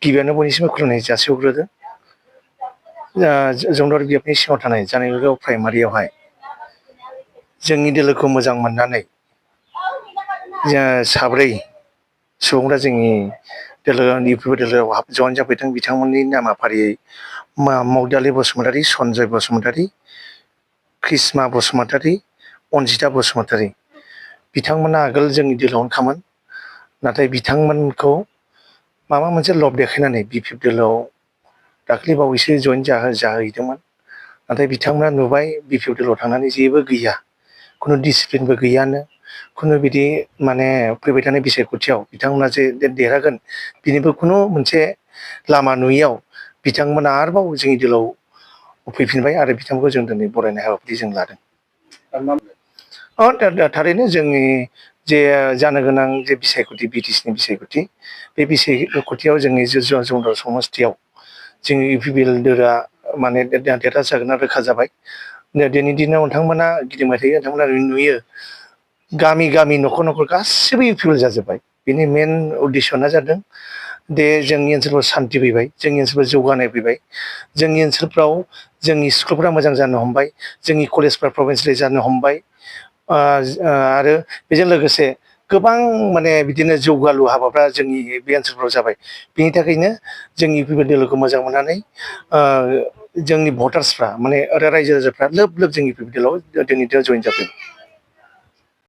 गिबियावनो बयनिसिमबो खुलुमनाय जासिहरग्रोदों। जंदर बियाबनि सिङाव थानाय जानायगाव प्राइमारियावहाय जोंनि दोलोखौ मोजां मोननानै साब्रै सुबुंफ्रा जोंनि इउपिपि दोलोआव जइन जाफैदों। बिथांमोननि नामा फारियै मगदालि बसुमतारी, सनजय बसुमतारी, क्रिस्मा बसुमतारी, अनजिता बसुमतारी। बिथांमोना आगोल जोंनि दोलोआवनो खामोन, नाथाय बिथांमोनखौ माबा मोनसे लब देखायनानै बिपिएफ दोलोआव दाख्लै बावैसो जइन जाहैदोंमोन। नाथाय बिथांमोना नुबाय बिपिएफ दोलोआव थांनानै जेबो गैया, खुनु डिसिप्लिनबो गैयानो, खुनु बिदि माने फैबाय थानाय बिसायख'थियाव बिथांमोना जे देरहागोन बिनिबो खुनु मोनसे लामा नुयैयाव बिथांमोना आरोबाव जोंनि दोलोआव फैफिनबाय आरो बिथांमोनखौ जों दिनै बरायनाय हाबाफारि जों लादों। थारैनो जोंनि जे जानो गोनां जे बिसायख'थि बिटिसिनि बिसायख'थि, बे बिसायख'थियाव जोंनि जंदर समस्तियाव जोंनि इउपिपि दोलोआ माने देरहासार जागोना रोखा जाबाय। दिनैनि दिनाव नोंथांमोना गिदिंबाय थायो, नोंथांमोना नुयो गामि गामि न'खर न'खर गासिबो इउपिपि जाजोब्बाय। बेनि मेन उद्देশ্য'ना जादों दे जोंनि ओनसोलफ्राव सान्थि फैबाय, जोंनि ओनसोलफ्राव जौगानाय फैबाय, जोंनि ओनसोलफ्राव जोंनि स्कुलफ्रा मोजां जानो हमबाय, जोंनि कलेजफ्रा प्रभिन्सियेलाइज जानो हमबाय, आरो बेजों लोगोसे गोबां माने बिदिनो जौगालु हाबाफ्रा जोंनि बे ओनसोलफ्राव जाबाय। बिनि थाखायनो जोंनि इउपिपि दोलोखौ मोजां मोननानै जोंनि भटार्सफ्रा माने रायजो राजाफ्रा लोब लोब जोंनि इउपिपि दोलोआव दिनै जइन जाफैदों।